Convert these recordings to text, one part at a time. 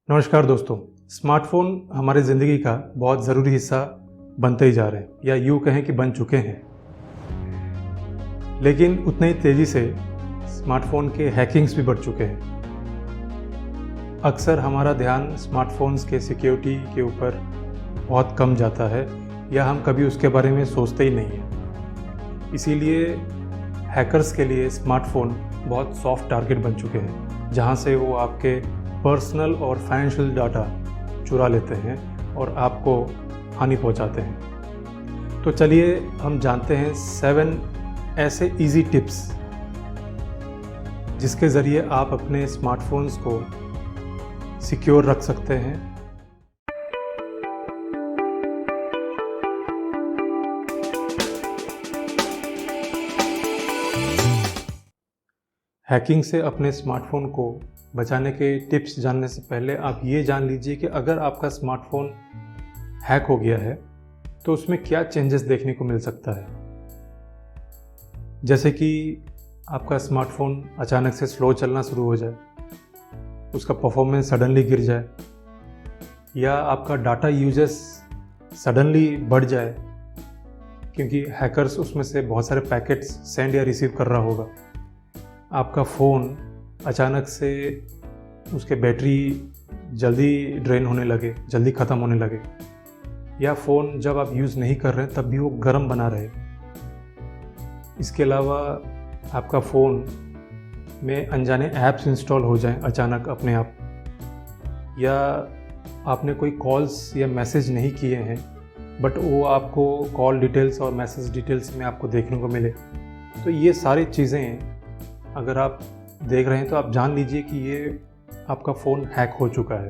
नमस्कार दोस्तों। स्मार्टफ़ोन हमारे ज़िंदगी का बहुत ज़रूरी हिस्सा बनते ही जा रहे हैं या यूँ कहें कि बन चुके हैं। लेकिन उतने ही तेज़ी से स्मार्टफ़ोन के हैकिंग्स भी बढ़ चुके हैं। अक्सर हमारा ध्यान स्मार्टफ़ोन्स के सिक्योरिटी के ऊपर बहुत कम जाता है या हम कभी उसके बारे में सोचते ही नहीं हैं। इसीलिए हैकर्स के लिए स्मार्टफ़ोन बहुत सॉफ्ट टारगेट बन चुके हैं, जहाँ से वो आपके पर्सनल और फाइनेंशियल डाटा चुरा लेते हैं और आपको हानि पहुंचाते हैं। तो चलिए हम जानते हैं 7 ऐसे इजी टिप्स जिसके ज़रिए आप अपने स्मार्टफोन्स को सिक्योर रख सकते हैं। हैकिंग से अपने स्मार्टफोन को बचाने के टिप्स जानने से पहले आप ये जान लीजिए कि अगर आपका स्मार्टफोन हैक हो गया है तो उसमें क्या चेंजेस देखने को मिल सकता है। जैसे कि आपका स्मार्टफोन अचानक से स्लो चलना शुरू हो जाए, उसका परफॉर्मेंस सडनली गिर जाए या आपका डाटा यूजेस सडनली बढ़ जाए क्योंकि हैकर्स उसमें से बहुत सारे पैकेट्स सेंड या रिसीव कर रहा होगा। आपका फ़ोन अचानक से उसके बैटरी जल्दी ड्रेन होने लगे, जल्दी ख़त्म होने लगे, या फ़ोन जब आप यूज़ नहीं कर रहे हैं तब भी वो गर्म बना रहे। इसके अलावा आपका फ़ोन में अनजाने ऐप्स इंस्टॉल हो जाएं अचानक अपने आप, या आपने कोई कॉल्स या मैसेज नहीं किए हैं बट वो आपको कॉल डिटेल्स और मैसेज डिटेल्स में आपको देखने को मिले। तो ये सारी चीज़ें अगर आप देख रहे हैं तो आप जान लीजिए कि ये आपका फ़ोन हैक हो चुका है।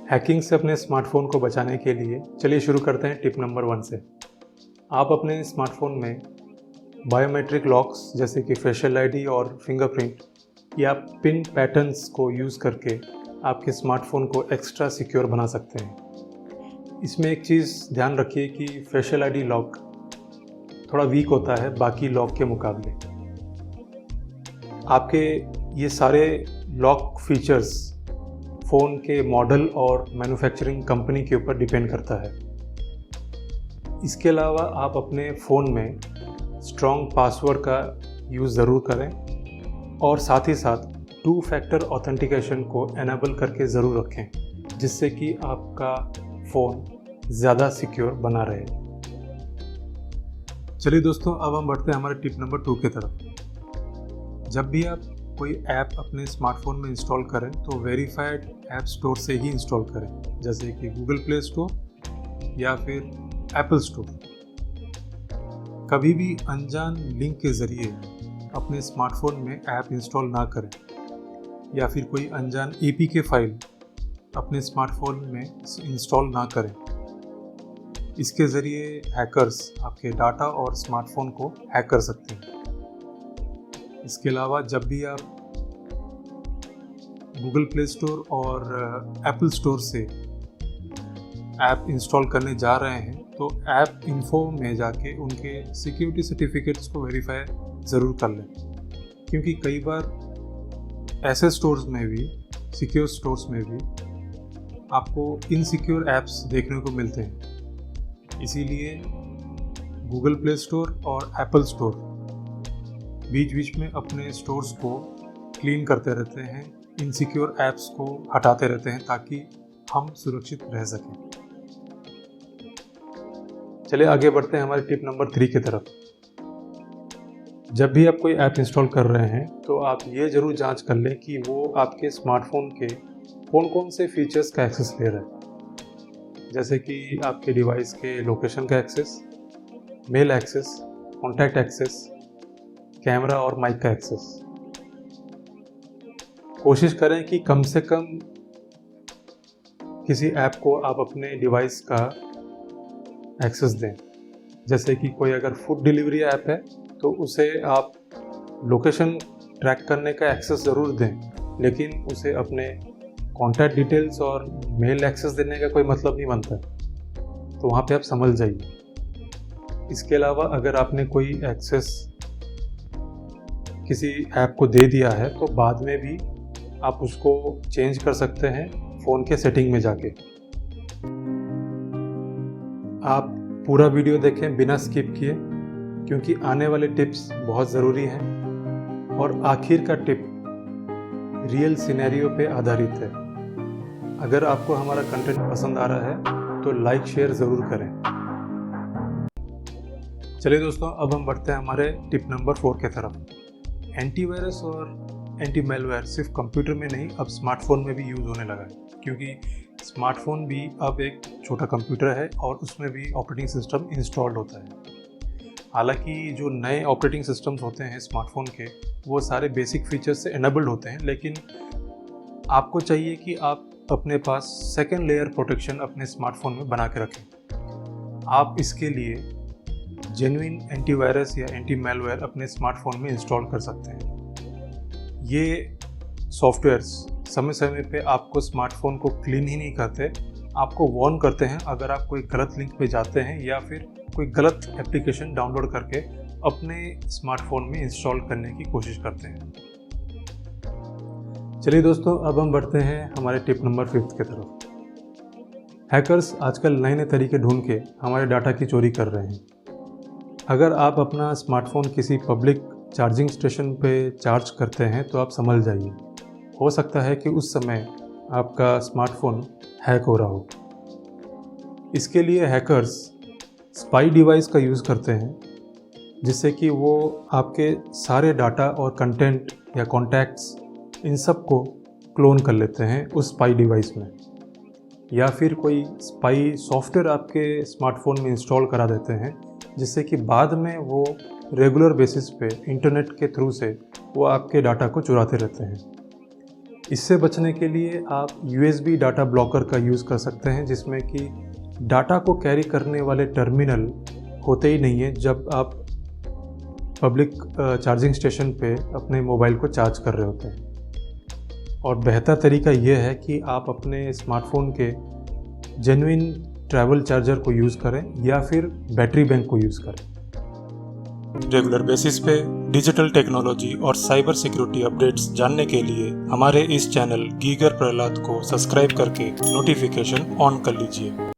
हैकिंग से अपने स्मार्टफोन को बचाने के लिए चलिए शुरू करते हैं टिप नंबर 1 से। आप अपने स्मार्टफोन में बायोमेट्रिक लॉक्स जैसे कि फेशियल आईडी और फिंगरप्रिंट या पिन पैटर्न्स को यूज़ करके आपके स्मार्टफोन को एक्स्ट्रा सिक्योर बना सकते हैं। इसमें एक चीज़ ध्यान रखिए कि फेशियल आईडी लॉक थोड़ा वीक होता है बाकी लॉक के मुकाबले। आपके ये सारे लॉक फीचर्स फ़ोन के मॉडल और मैन्युफैक्चरिंग कंपनी के ऊपर डिपेंड करता है। इसके अलावा आप अपने फ़ोन में स्ट्रॉन्ग पासवर्ड का यूज़ ज़रूर करें और साथ ही साथ 2 फैक्टर ऑथेंटिकेशन को एनेबल करके ज़रूर रखें, जिससे कि आपका फ़ोन ज़्यादा सिक्योर बना रहे। चलिए दोस्तों, अब हम बढ़ते हैं हमारे टिप नंबर 2 की तरफ। जब भी आप कोई ऐप अपने स्मार्टफोन में इंस्टॉल करें तो वेरीफाइड ऐप स्टोर से ही इंस्टॉल करें, जैसे कि गूगल प्ले स्टोर या फिर एप्पल स्टोर। कभी भी अनजान लिंक के ज़रिए अपने स्मार्टफोन में ऐप इंस्टॉल ना करें या फिर कोई अनजान APK फाइल अपने स्मार्टफोन में इंस्टॉल ना करें। इसके ज़रिए हैकर्स आपके डाटा और स्मार्टफोन को हैक कर सकते हैं। इसके अलावा जब भी आप गूगल प्ले स्टोर और एप्पल स्टोर से ऐप इंस्टॉल करने जा रहे हैं तो ऐप इन्फो में जाके उनके सिक्योरिटी सर्टिफिकेट्स को वेरीफाई ज़रूर कर लें, क्योंकि कई बार ऐसे स्टोर्स में भी, सिक्योर स्टोर्स में भी आपको इनसिक्योर ऐप्स देखने को मिलते हैं। इसीलिए गूगल प्ले स्टोर और एप्पल स्टोर बीच बीच में अपने स्टोर्स को क्लीन करते रहते हैं, इनसिक्योर ऐप्स को हटाते रहते हैं ताकि हम सुरक्षित रह सकें। चलिए आगे बढ़ते हैं हमारे टिप नंबर 3 की तरफ। जब भी आप कोई ऐप इंस्टॉल कर रहे हैं तो आप ये ज़रूर जांच कर लें कि वो आपके स्मार्टफोन के कौन से फीचर्स का एक्सेस ले रहा है, जैसे कि आपके डिवाइस के लोकेशन का access, mail access, contact access, camera और माइक का एक्सेस। कोशिश करें कि कम से कम किसी ऐप को आप अपने डिवाइस का एक्सेस दें। जैसे कि कोई अगर फूड डिलीवरी ऐप है तो उसे आप लोकेशन ट्रैक करने का एक्सेस ज़रूर दें, लेकिन उसे अपने कॉन्टैक्ट डिटेल्स और मेल एक्सेस देने का कोई मतलब नहीं बनता, तो वहाँ पे आप समझ जाइए। इसके अलावा अगर आपने कोई एक्सेस किसी ऐप को दे दिया है तो बाद में भी आप उसको चेंज कर सकते हैं फ़ोन के सेटिंग में जाके। आप पूरा वीडियो देखें बिना स्किप किए, क्योंकि आने वाले टिप्स बहुत ज़रूरी हैं और आखिर का टिप रियल सिनेरियो पे आधारित है। अगर आपको हमारा कंटेंट पसंद आ रहा है तो लाइक शेयर ज़रूर करें। चलिए दोस्तों, अब हम बढ़ते हैं हमारे टिप नंबर 4 के तरफ। एंटीवायरस और एंटी मेलवेयर सिर्फ कंप्यूटर में नहीं, अब स्मार्टफोन में भी यूज़ होने लगा है, क्योंकि स्मार्टफोन भी अब एक छोटा कंप्यूटर है और उसमें भी ऑपरेटिंग सिस्टम इंस्टॉल्ड होता है। हालांकि जो नए ऑपरेटिंग सिस्टम्स होते हैं स्मार्टफोन के, वो सारे बेसिक फीचर्स से एनेबल्ड होते हैं, लेकिन आपको चाहिए कि आप अपने पास सेकेंड लेयर प्रोटेक्शन अपने स्मार्टफोन में बना के रखें। आप इसके लिए जेन्युइन एंटीवायरस या एंटी मेलवेयर अपने स्मार्टफोन में इंस्टॉल कर सकते हैं। ये सॉफ्टवेयर्स समय समय पे आपको स्मार्टफोन को क्लीन ही नहीं करते, आपको वार्न करते हैं अगर आप कोई गलत लिंक पे जाते हैं या फिर कोई गलत एप्लीकेशन डाउनलोड करके अपने स्मार्टफोन में इंस्टॉल करने की कोशिश करते हैं। चलिए दोस्तों, अब हम बढ़ते हैं हमारे टिप नंबर 5 की तरफ। हैकर्स आजकल नए नए तरीके ढूंढ के हमारे डाटा की चोरी कर रहे हैं। अगर आप अपना स्मार्टफोन किसी पब्लिक चार्जिंग स्टेशन पे चार्ज करते हैं तो आप संभल जाइए, हो सकता है कि उस समय आपका स्मार्टफोन हैक हो रहा हो। इसके लिए हैकर्स स्पाई डिवाइस का यूज़ करते हैं, जिससे कि वो आपके सारे डाटा और कंटेंट या कॉन्टैक्ट्स इन सब को क्लोन कर लेते हैं उस स्पाई डिवाइस में, या फिर कोई स्पाई सॉफ्टवेयर आपके स्मार्टफोन में इंस्टॉल करा देते हैं, जिससे कि बाद में वो रेगुलर बेसिस पे इंटरनेट के थ्रू से वो आपके डाटा को चुराते रहते हैं। इससे बचने के लिए आप USB डाटा ब्लॉकर का यूज़ कर सकते हैं, जिसमें कि डाटा को कैरी करने वाले टर्मिनल होते ही नहीं है जब आप पब्लिक चार्जिंग स्टेशन पे अपने मोबाइल को चार्ज कर रहे होते हैं। और बेहतर तरीका यह है कि आप अपने स्मार्टफोन के जेन्युइन ट्रैवल चार्जर को यूज़ करें या फिर बैटरी बैंक को यूज़ करें। रेगुलर बेसिस पे डिजिटल टेक्नोलॉजी और साइबर सिक्योरिटी अपडेट्स जानने के लिए हमारे इस चैनल गीगर प्रहलाद को सब्सक्राइब करके नोटिफिकेशन ऑन कर लीजिए।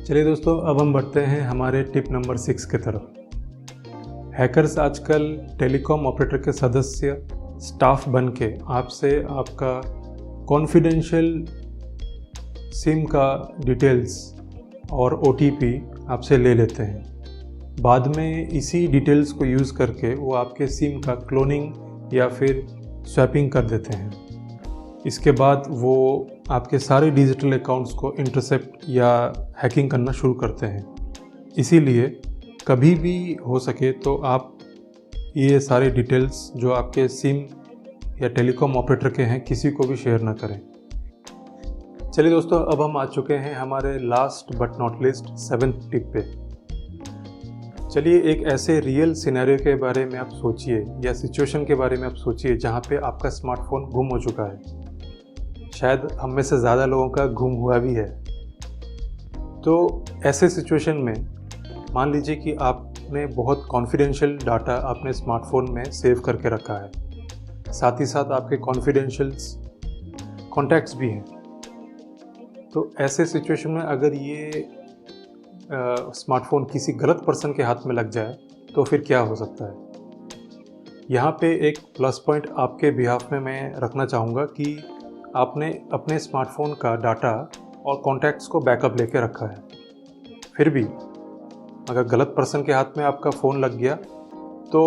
चलिए दोस्तों, अब हम बढ़ते हैं हमारे टिप नंबर 6 की तरफ। हैकर्स आजकल टेलीकॉम ऑपरेटर के सदस्य स्टाफ बन के आपसे आपका कॉन्फिडेंशियल सिम का डिटेल्स और OTP आपसे ले लेते हैं। बाद में इसी डिटेल्स को यूज़ करके वो आपके सिम का क्लोनिंग या फिर स्वैपिंग कर देते हैं। इसके बाद वो आपके सारे डिजिटल अकाउंट्स को इंटरसेप्ट या हैकिंग करना शुरू करते हैं। इसीलिए कभी भी हो सके तो आप ये सारे डिटेल्स जो आपके सिम या टेलीकॉम ऑपरेटर के हैं किसी को भी शेयर ना करें। चलिए दोस्तों, अब हम आ चुके हैं हमारे last but not list 7th tip पे। चलिए एक ऐसे रियल सिनेरियो के बारे में आप सोचिए या सिचुएशन के बारे में आप सोचिए जहाँ पे आपका स्मार्टफोन गुम हो चुका है। शायद हम में से ज़्यादा लोगों का गुम हुआ भी है। तो ऐसे सिचुएशन में मान लीजिए कि आपने बहुत कॉन्फिडेंशियल डाटा अपने स्मार्टफोन में सेव करके रखा है, साथ ही साथ आपके कॉन्फिडेंशियल कॉन्टैक्ट्स भी हैं। तो ऐसे सिचुएशन में अगर ये स्मार्टफोन किसी गलत पर्सन के हाथ में लग जाए तो फिर क्या हो सकता है। यहाँ पे एक प्लस पॉइंट आपके बिहाफ में मैं रखना चाहूँगा कि आपने अपने स्मार्टफोन का डाटा और कॉन्टैक्ट्स को बैकअप लेके रखा है। फिर भी अगर गलत पर्सन के हाथ में आपका फ़ोन लग गया तो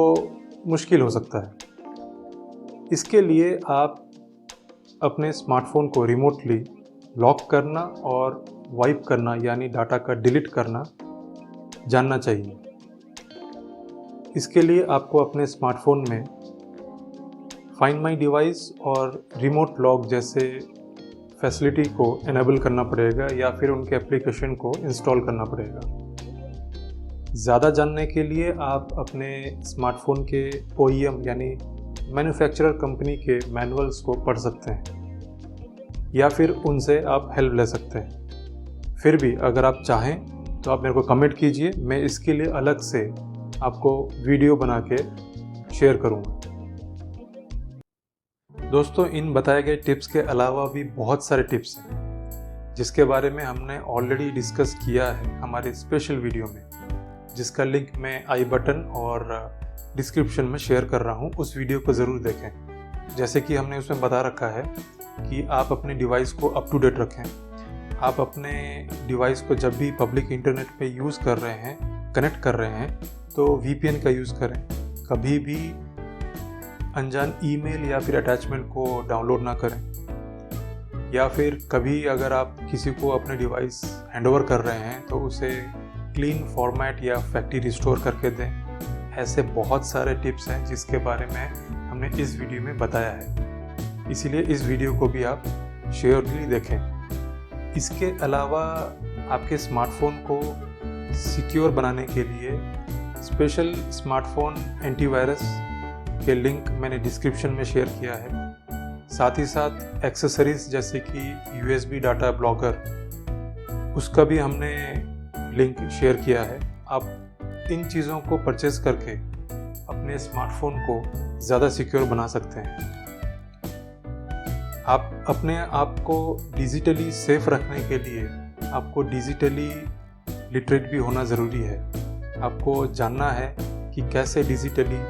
मुश्किल हो सकता है। इसके लिए आप अपने स्मार्टफोन को रिमोटली लॉक करना और वाइप करना यानी डाटा का डिलीट करना जानना चाहिए। इसके लिए आपको अपने स्मार्टफोन में फाइंड माई डिवाइस और रिमोट लॉक जैसे फैसिलिटी को इनेबल करना पड़ेगा या फिर उनके एप्लीकेशन को इंस्टॉल करना पड़ेगा। ज़्यादा जानने के लिए आप अपने स्मार्टफोन के OEM यानी मैन्युफैक्चरर कंपनी के मैनुअल्स को पढ़ सकते हैं या फिर उनसे आप हेल्प ले सकते हैं। फिर भी अगर आप चाहें तो आप मेरे को कमेंट कीजिए, मैं इसके लिए अलग से आपको वीडियो बना के शेयर करूँगा। दोस्तों, इन बताए गए टिप्स के अलावा भी बहुत सारे टिप्स हैं जिसके बारे में हमने ऑलरेडी डिस्कस किया है हमारे स्पेशल वीडियो में, जिसका लिंक मैं आई बटन और डिस्क्रिप्शन में शेयर कर रहा हूँ। उस वीडियो को ज़रूर देखें। जैसे कि हमने उसमें बता रखा है कि आप अपने डिवाइस को अप टू डेट रखें। आप अपने डिवाइस को जब भी पब्लिक इंटरनेट पे यूज़ कर रहे हैं, कनेक्ट कर रहे हैं, तो VPN का यूज़ करें। कभी भी अनजान ईमेल या फिर अटैचमेंट को डाउनलोड ना करें, या फिर कभी अगर आप किसी को अपने डिवाइस हैंडओवर कर रहे हैं तो उसे क्लीन फॉर्मेट या फैक्ट्री रिस्टोर करके दें। ऐसे बहुत सारे टिप्स हैं जिसके बारे में हमने इस वीडियो में बताया है, इसीलिए इस वीडियो को भी आप शेयरली देखें। इसके अलावा आपके स्मार्टफोन को सिक्योर बनाने के लिए स्पेशल स्मार्टफोन एंटीवायरस के लिंक मैंने डिस्क्रिप्शन में शेयर किया है। साथ ही साथ एक्सेसरीज जैसे कि USB डाटा ब्लॉकर, उसका भी हमने लिंक शेयर किया है। आप इन चीज़ों को परचेज करके अपने स्मार्टफोन को ज़्यादा सिक्योर बना सकते हैं। आप अपने आप को डिजिटली सेफ रखने के लिए आपको डिजिटली लिटरेट भी होना ज़रूरी है। आपको जानना है कि कैसे डिजिटली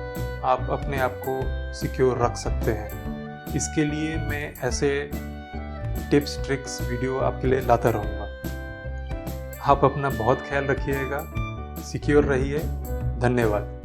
आप अपने आप को सिक्योर रख सकते हैं। इसके लिए मैं ऐसे टिप्स ट्रिक्स वीडियो आपके लिए लाता रहूँगा। आप अपना बहुत ख्याल रखिएगा, सिक्योर रहिए। धन्यवाद।